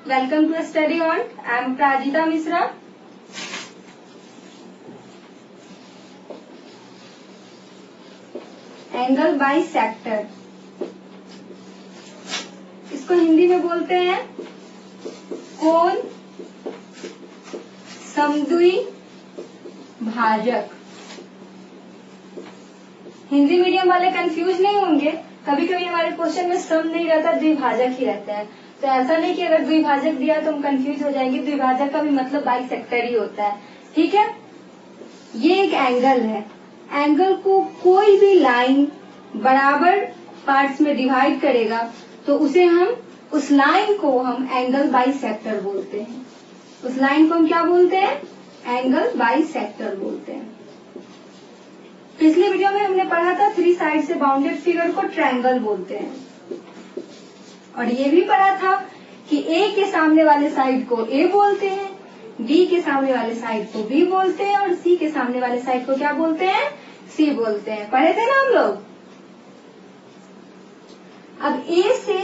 Welcome to Study On. I am Prajita Misra. Angle bisector, इसको हिंदी में बोलते हैं कोण समद्वि भाजक। हिंदी मीडियम वाले कंफ्यूज नहीं होंगे, कभी कभी हमारे क्वेश्चन में सम नहीं रहता, द्विभाजक ही रहता है। तो ऐसा नहीं कि अगर द्विभाजक दिया तो हम कंफ्यूज हो जाएंगे, द्विभाजक का भी मतलब बाइसेक्टर ही होता है। ठीक है, ये एक एंगल है। एंगल को कोई भी लाइन बराबर पार्ट्स में डिवाइड करेगा तो उस लाइन को हम एंगल बाइसेक्टर बोलते हैं। उस लाइन को हम क्या बोलते हैं? एंगल बाइसेक्टर बोलते हैं। पिछले वीडियो में हमने पढ़ा था 3 साइड से बाउंडेड फिगर को ट्रायंगल बोलते हैं, और ये भी पढ़ा था कि ए के सामने वाले साइड को ए बोलते हैं, बी के सामने वाले साइड को बी बोलते हैं, और सी के सामने वाले साइड को क्या बोलते हैं? सी बोलते हैं। पढ़े थे ना हम लोग। अब ए से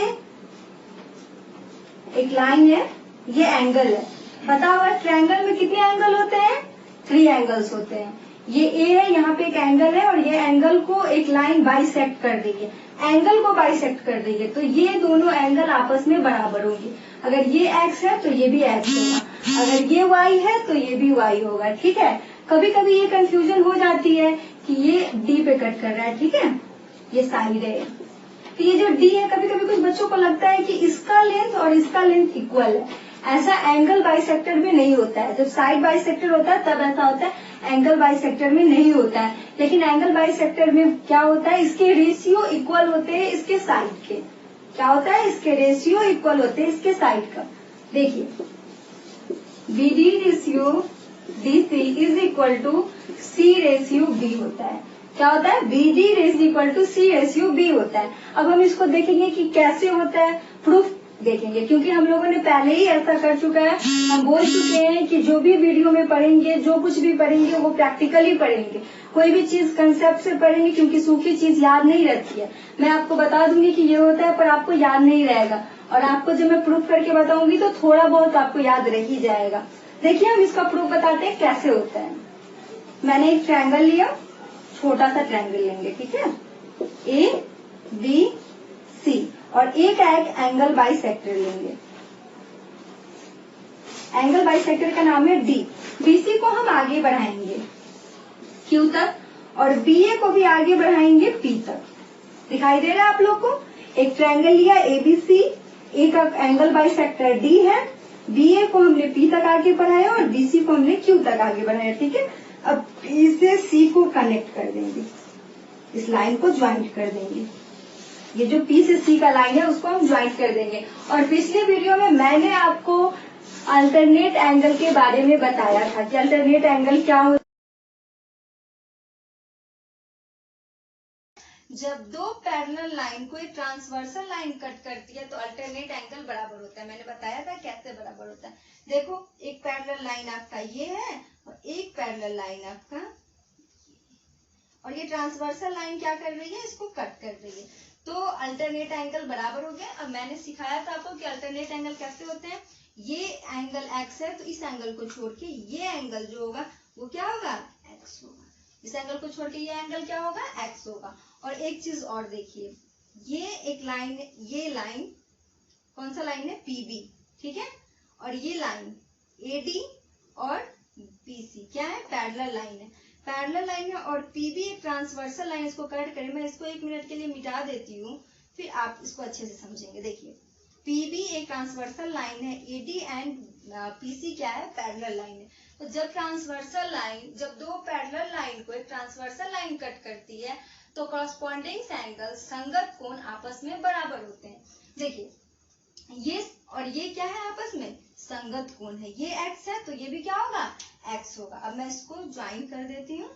एक लाइन है, ये एंगल है। पता होगा ट्रायंगल में कितने एंगल होते हैं? 3 एंगल्स होते हैं। ये ए है, यहाँ पे एक एंगल है, और ये एंगल को एक लाइन बाइसेक्ट कर देगी, एंगल को बाइसेक्ट कर देगी, तो ये दोनों एंगल आपस में बराबर होंगे। अगर ये एक्स है तो ये भी एक्स होगा, अगर ये वाई है तो ये भी वाई होगा। ठीक है, कभी कभी ये कंफ्यूजन हो जाती है कि ये डी पे कट कर रहा है। ठीक है, ये साइड है, तो ये जो डी है, कभी कभी कुछ बच्चों को लगता है कि इसका लेंथ और इसका लेंथ इक्वल है। ऐसा एंगल बाइसेक्टर में नहीं होता है। जब साइड बाइसेक्टर होता है तब ऐसा होता है, एंगल बाइसेक्टर में नहीं होता है। लेकिन एंगल बाइसेक्टर में क्या होता है? इसके रेशियो इक्वल होते हैं इसके साइड के। क्या होता है? इसके रेशियो इक्वल होते हैं इसके साइड का। देखिए, BD ratio DC is equal to C ratio B होता है। क्या होता है? BD ratio equal to C ratio B होता है। अब हम इसको देखेंगे कि कैसे होता है, प्रूफ देखेंगे, क्योंकि हम लोगों ने पहले ही ऐसा कर चुका है। हम बोल चुके हैं कि जो भी वीडियो में पढ़ेंगे, जो कुछ भी पढ़ेंगे वो प्रैक्टिकली पढ़ेंगे, कोई भी चीज कंसेप्ट से पढ़ेंगे, क्योंकि सूखी चीज याद नहीं रहती है। मैं आपको बता दूंगी कि ये होता है, पर आपको याद नहीं रहेगा, और आपको जब मैं प्रूफ करके बताऊंगी तो थोड़ा बहुत आपको याद रह ही जाएगा। देखिए, हम इसका प्रूफ बताते हैं कैसे होता है। मैंने एक ट्रायंगल लिया, छोटा सा ट्रायंगल लेंगे। ठीक है, ए बी सी, और एक एंगल बाइसेक्टर लेंगे। एंगल बाइसेक्टर का नाम है डी। बीसी को हम आगे बढ़ाएंगे क्यू तक, और बीए को भी आगे बढ़ाएंगे पी तक। दिखाई दे रहा है आप लोग को? एक ट्रायंगल लिया एबीसी, ए का एंगल बाइसेक्टर डी है, बीए को हमने पी तक आगे बढ़ाया और बीसी को हमने क्यू तक आगे बढ़ाया। ठीक है, अब पी से सी को कनेक्ट कर देंगे, इस लाइन को ज्वाइंट कर देंगे। ये जो पी से सी का लाइन है उसको हम ज्वाइंट कर देंगे। और पिछले वीडियो में मैंने आपको अल्टरनेट एंगल के बारे में बताया था कि अल्टरनेट एंगल क्या होता है। जब दो पैरेलल लाइन कोई ट्रांसवर्सल लाइन कट करती है तो अल्टरनेट एंगल बराबर होता है। मैंने बताया था कैसे बराबर होता है। देखो, एक पैरेलल लाइन आपका ये है और एक पैरेलल लाइन आपका, और ये ट्रांसवर्सल लाइन क्या कर रही है? इसको कट कर रही है, तो अल्टरनेट एंगल बराबर हो गया। अब मैंने सिखाया था आपको कि अल्टरनेट एंगल कैसे होते हैं। ये एंगल एक्स है तो इस एंगल को छोड़ के ये एंगल जो होगा वो क्या होगा? एक्स होगा। इस एंगल को छोड़ के ये एंगल क्या होगा? एक्स होगा। और एक चीज और देखिए, ये एक लाइन, ये लाइन कौन सा लाइन है? पीबी। ठीक है, और ये लाइन एडी और बीसी क्या है? पैरेलल लाइन है। पैरेलल लाइन है और पीबी एक ट्रांसवर्सल लाइन, इसको कट करें। मैं इसको 1 मिनट के लिए मिटा देती हूँ, फिर आप इसको अच्छे से समझेंगे। देखिए, पीबी एक ट्रांसवर्सल लाइन है, एडी एंड पीसी क्या है? पैरेलल लाइन है। तो जब ट्रांसवर्सल लाइन, जब दो पैरेलल लाइन को एक ट्रांसवर्सल लाइन कट करती है तो कॉरस्पॉन्डिंग एंगल, संगत कोण आपस में बराबर होते हैं। देखिए, ये और ये क्या है? आपस में संगत कोण है। ये एक्स है तो ये भी क्या होगा? एक्स होगा। अब मैं इसको ज्वाइन कर देती हूँ।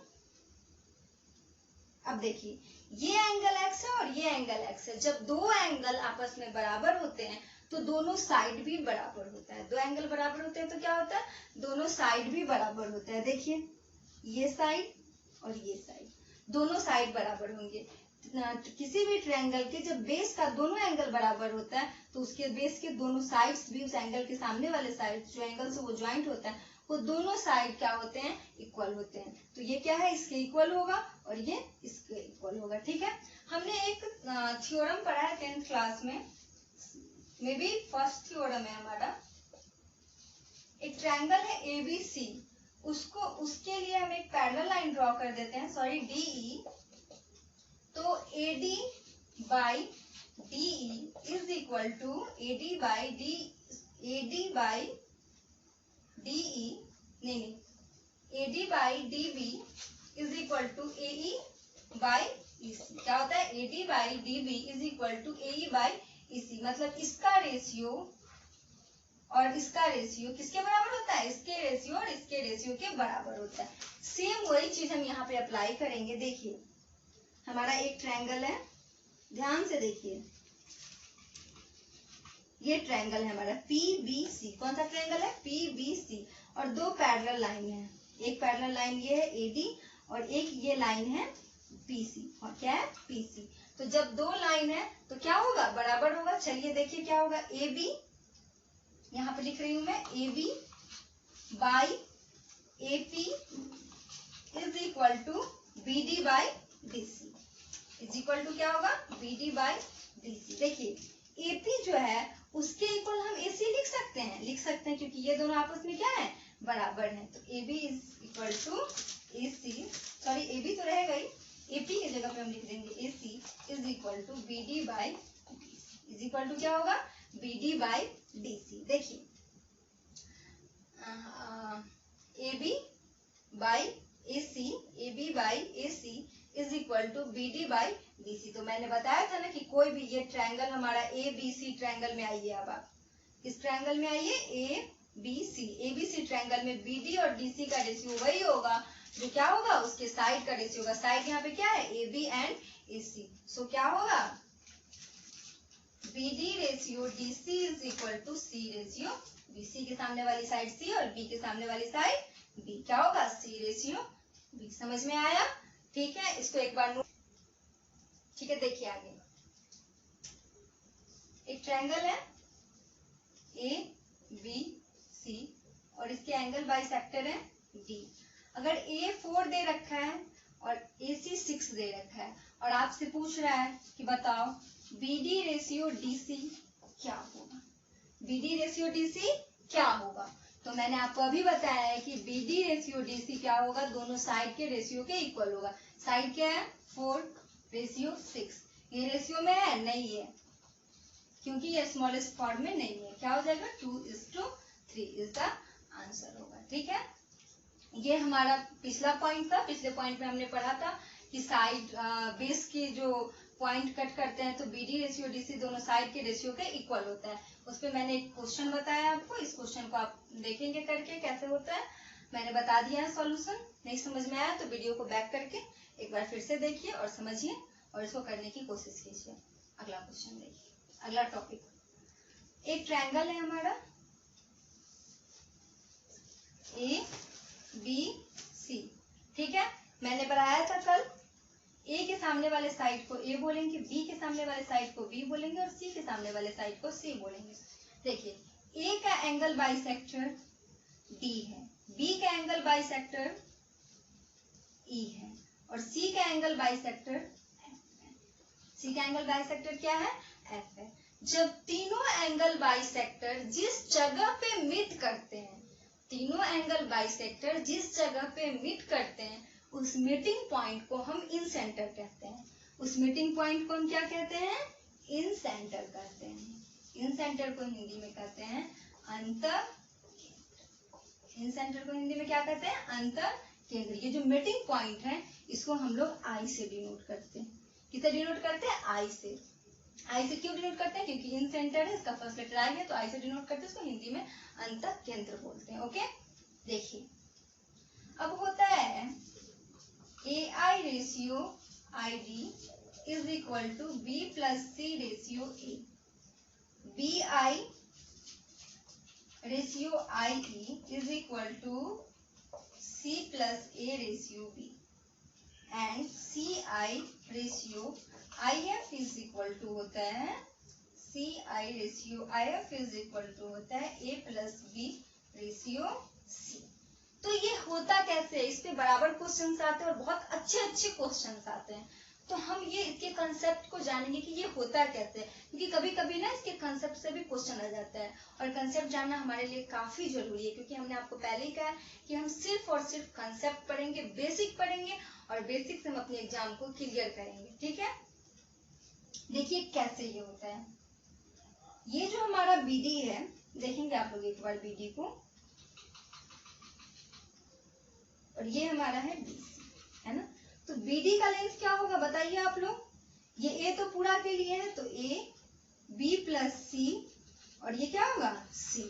अब देखिए, ये एंगल एक्स है और ये एंगल एक्स है। जब दो एंगल आपस में बराबर होते हैं तो दोनों साइड भी बराबर होता है। दो एंगल बराबर होते हैं तो क्या होता है? दोनों साइड भी बराबर होता है। देखिए, ये साइड और ये साइड, दोनों साइड बराबर होंगे। किसी भी ट्रायंगल के जब बेस का दोनों एंगल बराबर होता है तो उसके बेस के दोनों साइड्स भी उस एंगल के सामने वाले साइड जो एंगल से वो ज्वाइंट होता है वो दोनों साइड क्या होते हैं, इक्वल होते हैं। तो ये क्या है, इसके इक्वल होगा और ये इसके इक्वल होगा। ठीक है, हमने एक थ्योरम पढ़ा है 10th क्लास में, मे बी फर्स्ट थ्योरम है हमारा। एक ट्रायंगल है ABC, उसको उसके लिए हम एक पैरेलल लाइन ड्रॉ कर देते हैं, सॉरी DE। तो AD by DE is equal to AD by DE नहीं AD by DB is equal to AE by EC। क्या होता है, AD by DB is equal to AE by EC। मतलब इसका रेशियो और इसका रेशियो किसके बराबर होता है, इसके रेशियो और इसके रेशियो के बराबर होता है। सेम वही चीज हम यहाँ पे अप्लाई करेंगे। देखिए हमारा एक ट्रायंगल है, ध्यान से देखिए, ये ट्रायंगल है हमारा PBC। कौन सा ट्रायंगल है, PBC। और दो पैरेलल लाइन है, एक पैरेलल लाइन ये है AD और एक ये लाइन है PC। और क्या है, PC। तो जब दो लाइन है तो क्या होगा, बराबर होगा। चलिए देखिए क्या होगा, AB, यहाँ पे लिख रही हूं मैं, AB by AP is equal to BD by DC is equal to क्या होगा, BD बाई DC। देखिए AP जो है उसके इक्वल हम AC लिख सकते हैं क्योंकि ये दोनों आपस में क्या है, बराबर है। तो AB is equal to AC, sorry AB तो रहेगा ही, AP की जगह पे हम लिख देंगे AC is equal to BD by DC is equal to क्या होगा, BD बाई DC। देखिए AB by AB by AC is equal to BD by DC। तो मैंने बताया था ना कि कोई भी ये ट्रायंगल हमारा ABC ट्रायंगल में आइए, अब आप इस ट्रायंगल में आइए ABC ट्रायंगल में BD और DC का रेशियो वही होगा जो क्या होगा, उसके साइड का रेशियो होगा। साइड यहाँ पे क्या है, AB एंड AC। सो क्या होगा, BD ratio DC is equal to C ratio B। C के सामने वाली साइड C और B के सामने वाली साइड B, क्या होगा, C रेशियो B। समझ में आया, ठीक है, इसको एक बार नोट। ठीक है, देखिए आगे एक ट्रायंगल है ABC और इसके एंगल बाइसेक्टर है D। अगर A 4 दे रखा है और AC 6 दे रखा है और आपसे पूछ रहा है कि बताओ BD रेशियो DC क्या होगा, BD रेशियो DC क्या होगा। तो मैंने आपको अभी बताया है कि BD रेशियो DC क्या होगा, दोनों साइड के रेशियो के इक्वल होगा। साइड क्या है, 4 रेशियो 6। ये रेशियो में है, नहीं है, क्योंकि ये स्मॉलेस्ट फॉर्म में नहीं है। क्या हो जाएगा, 2:3 इज द आंसर होगा। ठीक है, ये हमारा पिछला पॉइंट था। पिछले पॉइंट में हमने पढ़ा था कि साइड बेस की जो पॉइंट कट करते हैं तो BD रेशियो DC दोनों साइड के रेशियो के इक्वल होता है। उस पर मैंने एक क्वेश्चन बताया आपको, इस क्वेश्चन को आप देखेंगे करके कैसे होता है, मैंने बता दिया है सॉल्यूशन। नहीं समझ में आया तो वीडियो को बैक करके एक बार फिर से देखिए और समझिए और इसको करने की कोशिश कीजिए। अगला क्वेश्चन देखिए, अगला टॉपिक, एक ट्रायंगल है हमारा ABC। ठीक है, मैंने बताया था कल, A के सामने वाले साइड को A बोलेंगे, B के सामने वाले साइड को B बोलेंगे और C के सामने वाले साइड को C बोलेंगे। देखिए A का एंगल बाइसेक्टर D है, B का एंगल बाइसेक्टर E है और C का एंगल बाइसेक्टर F है। C का एंगल बाइसेक्टर क्या है, F है। जब तीनों एंगल बाइसेक्टर जिस जगह पे मीट करते हैं, तीनों एंगल बाइसेक्टर जिस जगह पे मीट करते हैं उस मीटिंग पॉइंट को हम इन सेंटर कहते हैं। उस मीटिंग पॉइंट को हम क्या कहते हैं, इन सेंटर कहते हैं। इन सेंटर को हिंदी में कहते हैं अंतर केंद्र। इन सेंटर को हिंदी में क्या कहते हैं, अंतर केंद्र। ये जो मीटिंग पॉइंट है इसको हम लोग I से डिनोट करते हैं। किससे डिनोट करते हैं, I से। I से क्यों डिनोट करते हैं, क्योंकि इन सेंटर है, इसका फर्स्ट लेटर आ गया तो I से डिनोट करते हैं, इसको हिंदी में अंतर केंद्र बोलते हैं। ओके, देखिए अब होता है AI ratio ID is equal to B plus C ratio A। BI ratio IE is equal to C plus A ratio B and CI ratio I F is equal to होता है C I ratio I F is equal to होता है A plus B ratio C. तो ये होता कैसे है, इस पे बराबर क्वेश्चंस आते हैं और बहुत अच्छे अच्छे क्वेश्चंस आते हैं। तो हम ये इसके कंसेप्ट को जानेंगे कि ये होता कैसे, क्योंकि कभी कभी ना इसके कंसेप्ट से भी क्वेश्चन आ जाता है और कंसेप्ट जानना हमारे लिए काफी जरूरी है, क्योंकि हमने आपको पहले ही कहा कि हम सिर्फ और सिर्फ कंसेप्ट पढ़ेंगे, बेसिक पढ़ेंगे और बेसिक से हम अपने एग्जाम को क्लियर करेंगे। ठीक है, देखिए कैसे ये होता है। ये जो हमारा बीडी है, देखेंगे आप लोग एक बार बीडी को, और ये हमारा है बीसी, है ना। तो बीडी का लेंथ क्या होगा बताइए आप लोग। ये ए तो पूरा के लिए है, तो ए बी प्लस सी, और ये क्या होगा सी।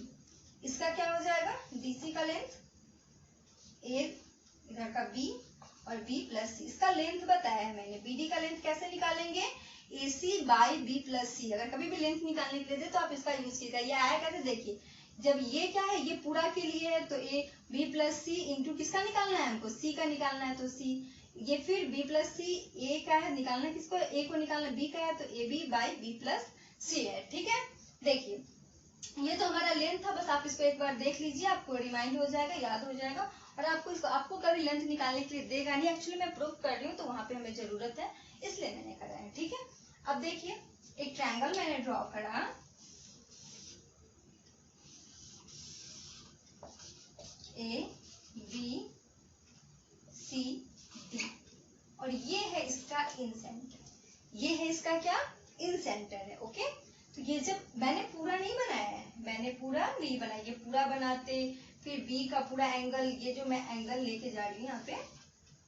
इसका क्या हो जाएगा, डीसी का लेंथ ए इधर का बी और बी प्लस सी। इसका लेंथ बताया है मैंने। बीडी का लेंथ कैसे निकालेंगे, ए सी बाई बी प्लस सी। अगर कभी भी लेंथ निकालने के लिए दे तो आप इसका यूज कीजिएगा। ये आया कैसे, देखिए जब ये क्या है, ये पूरा के लिए है, तो A B plus C into किसका निकालना है हमको, सी का निकालना है, तो सी। ये फिर बी प्लस सी, ए का है निकालना किसको, ए को निकालना, बी का है, तो A B by B plus C है। ठीक है, देखिए ये तो हमारा लेंथ था, बस आप इसको एक बार देख लीजिए, आपको रिमाइंड हो जाएगा, याद हो जाएगा। और आपको कभी लेंथ निकालने के लिए देगा नहीं, एक्चुअली मैं प्रूफ कर रही हूँ तो वहां पे हमें जरूरत है, इसलिए मैंने करा है। ठीक है, अब देखिए एक ट्रायंगल मैंने ड्रॉ करा, ए बी सी डी, और ये है इसका इन सेंटर, ये है इसका क्या इन सेंटर है। ओके, तो ये जब मैंने पूरा नहीं बनाया है, मैंने पूरा नहीं बनाया, ये पूरा बनाते फिर बी का पूरा एंगल, ये जो मैं एंगल लेके जा रही हूँ यहाँ पे,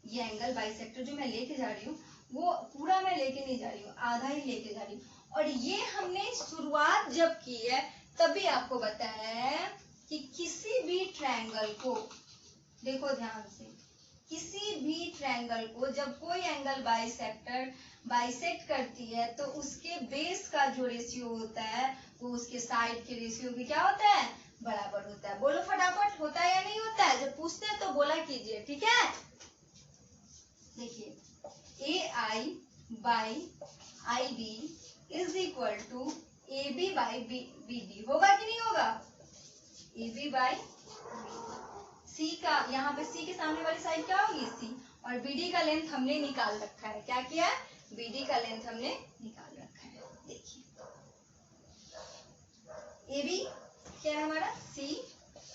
ये एंगल बाइसेक्टर जो मैं लेके जा रही हूँ वो पूरा मैं लेके नहीं जा रही हूँ, आधा ही लेके जा रही हूँ। और ये हमने शुरुआत जब की है तभी आपको बताया है कि किसी भी ट्रायंगल को, देखो ध्यान से, किसी भी ट्रायंगल को जब कोई एंगल बाइसेक्ट करती है तो उसके बेस का जो रेशियो होता है वो उसके साइड के रेशियो की क्या होता है, बराबर होता है। बोलो फटाफट, होता है या नहीं होता है, जब पूछते हैं तो बोला कीजिए। ठीक है, देखिए A I by I B is equal to A B by B D, होगा कि नहीं होगा, ए बी बाई सी का, यहाँ पे सी के सामने वाली साइड क्या होगी सी, और बीडी का लेंथ हमने निकाल रखा है। क्या किया है, बीडी का लेंथ हमने निकाल रखा है। देखिए ए बी क्या है हमारा सी,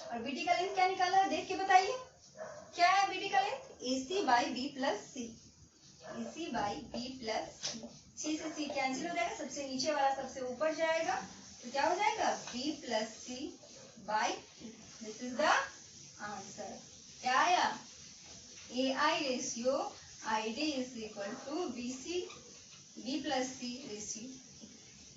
और बीडी का लेंथ क्या निकाला है, देख के बताइए क्या है बीडी का length, A C by B plus C, A C by B plus C. C से सी कैंसिल हो जाएगा, सबसे नीचे वाला सबसे ऊपर जाएगा, तो क्या हो जाएगा B plus C by, this is the answer. क्या आया, A I ratio I D is equal to B C B plus C ratio.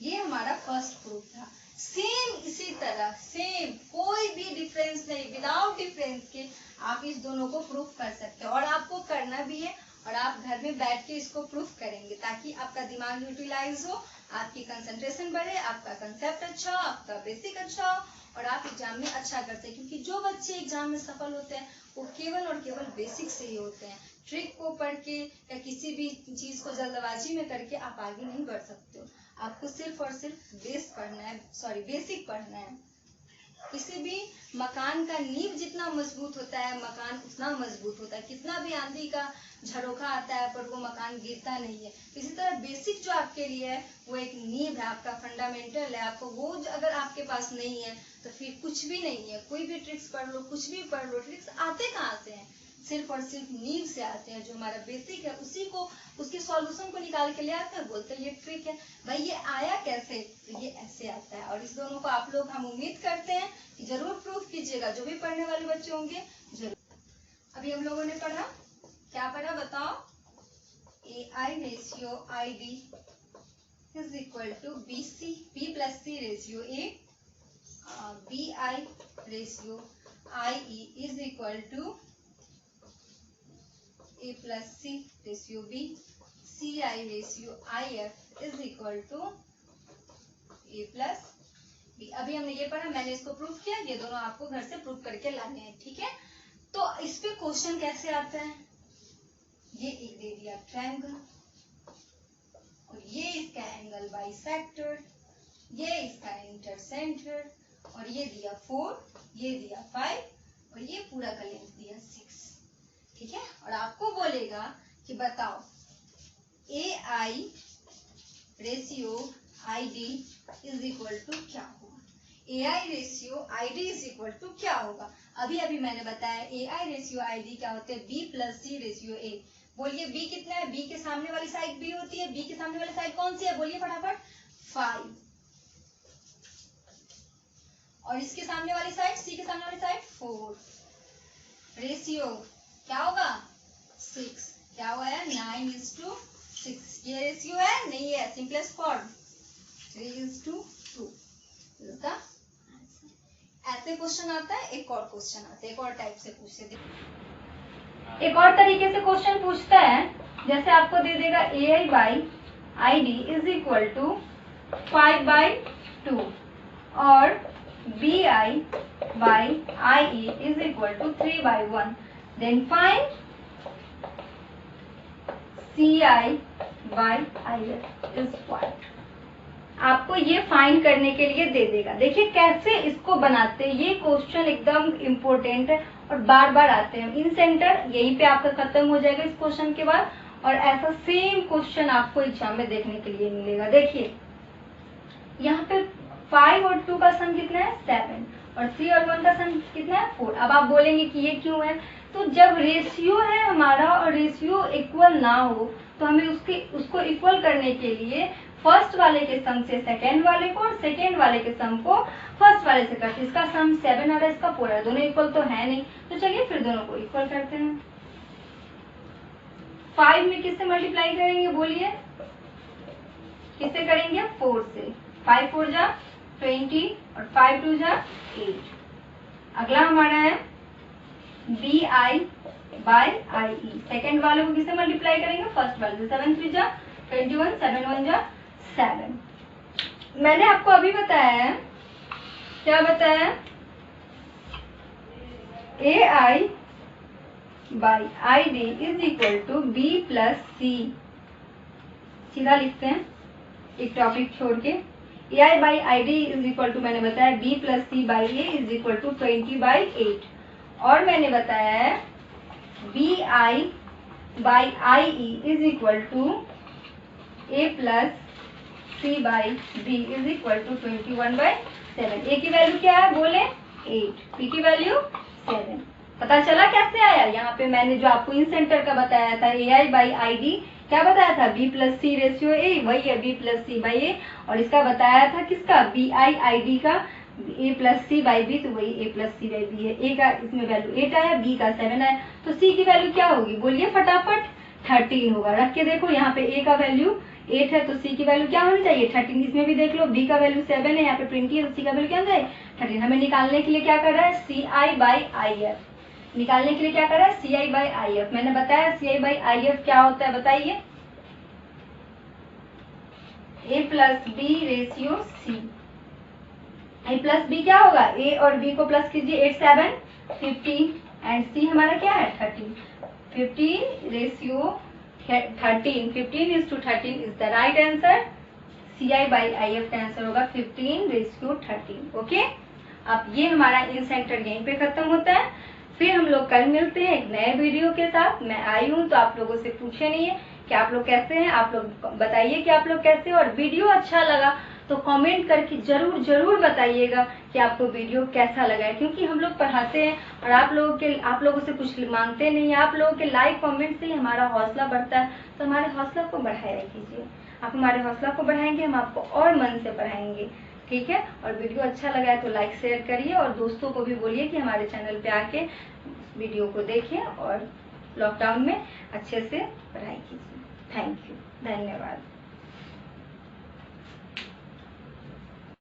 ये हमारा फर्स्ट प्रूफ था। सेम इसी तरह, सेम कोई भी डिफरेंस नहीं, विदाउट डिफरेंस के आप इस दोनों को प्रूफ कर सकते हो, और आपको करना भी है, और आप घर में बैठ के इसको प्रूफ करेंगे ताकि आपका दिमाग यूटिलाइज हो, आपकी कंसंट्रेशन बढ़े, आपका कंसेप्ट अच्छा हो, आपका बेसिक अच्छा हो, और आप एग्जाम में अच्छा करते हैं। क्योंकि जो बच्चे एग्जाम में सफल होते हैं वो केवल और केवल बेसिक से ही होते हैं। ट्रिक को पढ़ के या किसी भी चीज को जल्दबाजी में करके आप आगे नहीं बढ़ सकते हो। आपको सिर्फ और सिर्फ बेसिक पढ़ना है। किसी भी मकान का नींव जितना मजबूत होता है, मकान उतना मजबूत होता है। कितना भी आंधी का झरोखा आता है पर वो मकान गिरता नहीं है। इसी तरह बेसिक जो आपके लिए है वो एक नींव है, आपका फंडामेंटल है। आपको वो अगर आपके पास नहीं है तो फिर कुछ भी नहीं है। कोई भी ट्रिक्स पढ़ लो, कुछ भी पढ़ लो, ट्रिक्स आते कहाँ से हैं, सिर्फ और सिर्फ नींव से आते हैं। जो हमारा बेसिक है उसी को, उसके सॉल्यूशन को निकाल के ले आते हैं, बोलते हैं ये ट्रिक है। भाई ये आया कैसे, तो ये ऐसे आता है। और इस दोनों को आप लोग, हम उम्मीद करते हैं कि जरूर प्रूफ कीजिएगा, जो भी पढ़ने वाले बच्चे होंगे जरूर। अभी हम लोगों ने पढ़ा, क्या पढ़ा बताओ, A I ratio I D is equal to B C B plus C ratio A, B I ratio I E is equal to A plus C ratio B, C I ratio I F is equal to A plus B. अभी हमने ये पढ़ा, मैंने इसको proof किया, ये दोनों आपको घर से प्रूफ करके लाने हैं। ठीक है, तो इस पे क्वेश्चन कैसे आता है, ये एक दे दिया ट्रायंगल, बाइसेक्टर, ये इसका इंटरसेंटर, और ये दिया 4, ये दिया 5, और ये पूरा का लेंथ दिया 6। ठीक है, और आपको बोलेगा कि बताओ AI ratio ID is equal to क्या होगा। AI ratio ID is equal to क्या होगा। अभी अभी मैंने बताया AI रेशियो ID क्या होते हैं, B plus C ratio A। बोलिए B कितना है, B के सामने वाली साइड B होती है, B के सामने वाली साइड कौन सी है, बोलिए फटाफट, 5, और इसके सामने वाली साइड, C के सामने वाली साइड 4। रेशियो क्या होगा, 6, क्या हुआ है, 9:6। ये रेशियो है, नहीं है, simplest form 3:2 is the answer. ऐसे क्वेश्चन आता है, एक और क्वेश्चन आता है, एक और टाइप से पूछते, एक और तरीके से क्वेश्चन पूछता है। जैसे आपको दे देगा AI by ID is equal to 5/2 और BI by IE is equal to 3/1, then find CI by IF is what. आपको ये फाइंड करने के लिए दे देगा। देखिए कैसे इसको बनाते हैं, ये क्वेश्चन एकदम इम्पोर्टेंट है और बार बार आते हैं। इन सेंटर यहीं पे आपका खत्म हो जाएगा इस क्वेश्चन के बाद, और ऐसा सेम क्वेश्चन आपको एग्जाम में देखने के लिए मिलेगा। देखिए यहाँ पे 5 और 2 का सम कितना है, 7, और 3 और 1 का सम कितना है, 4। अब आप बोलेंगे कि ये क्यों है, तो जब रेशियो है हमारा और रेशियो इक्वल ना हो तो हमें उसको इक्वल करने के लिए फर्स्ट वाले के सम से सेकेंड वाले को और सेकेंड वाले के सम को फर्स्ट वाले से करते। इसका सम 7 आ रहा है, इसका 4 है, दोनों इक्वल तो है नहीं, तो चलिए फिर दोनों को इक्वल करते हैं। 5 में किससे मल्टीप्लाई करेंगे, बोलिए किससे करेंगे, 4 से। 5 4 जा 20 और 5 2 जा 8। अगला हमारा है BI बाई IE, सेकेंड वाले को किससे मल्टीप्लाई करेंगे, फर्स्ट वाले से। 7 3 जा 21, 7 1 जा 7। मैंने आपको अभी बताया है, क्या बताया, AI by ID is equal to B plus C। सीधा लिखते हैं एक टॉपिक छोड़ के। AI by ID is equal to मैंने बताया B plus C by A is equal to 20/8, और मैंने बताया है BI by IE is equal to A plus C by B is equal to 21/7। A की वैल्यू क्या है, बोले 8, B की वैल्यू 7। पता चला कैसे आया। यहाँ पे मैंने जो आपको इन सेंटर का बताया था AI बाई ID, क्या बताया था, B plus C ratio A, वही है B plus C by A, और इसका बताया था किसका, BI ID का A plus C by B, तो वही A plus C by B है। A का इसमें वैल्यू 8 आया, B का 7 आया, तो C की वैल्यू क्या होगी, बोलिए फटाफट, 13 होगा। रख के देखो, यहाँ पे A का वैल्यू 8 है तो C की वैल्यू क्या होनी चाहिए, 13। इसमें भी देख लो, B का वैल्यू 7 है, यहाँ पे 20 है, तो C का वैल्यू क्या होना चाहिए, 13। हमें निकालने के लिए क्या कर रहा है, CI बाई IF, निकालने के लिए क्या कर रहा है, CI बाई IF। मैंने बताया CI बाई IF क्या होता है, बताइए, A plus B ratio C। A plus B क्या होगा, A और B को प्लस कीजिए, 8 7 15, एंड C हमारा क्या है, 13। 15 ratio 13, 15:13 is the right answer. CI by IF का आंसर होगा 15:13। ओके, अब ये हमारा इन सेंटर यहीं पे खत्म होता है। फिर हम लोग कल मिलते हैं एक नए वीडियो के साथ। मैं आई हूँ तो आप लोगों से पूछे नहीं है कि आप लोग कैसे हैं, आप लोग बताइए कि आप लोग कैसे हो, और वीडियो अच्छा लगा तो कमेंट करके जरूर जरूर बताइएगा कि आपको वीडियो कैसा लगा है, क्योंकि हम लोग पढ़ाते हैं और आप लोगों से कुछ मांगते नहीं। आप लोगों के लाइक कमेंट से ही हमारा हौसला बढ़ता है, तो हमारे हौसला को बढ़ाया कीजिए। आप हमारे हौसला को बढ़ाएंगे, हम आपको और मन से पढ़ाएंगे, ठीक है। और वीडियो अच्छा लगा है तो लाइक शेयर करिए, और दोस्तों को भी बोलिए कि हमारे चैनल पे आके वीडियो को देखें और लॉकडाउन में अच्छे से पढ़ाई कीजिए। थैंक यू, धन्यवाद।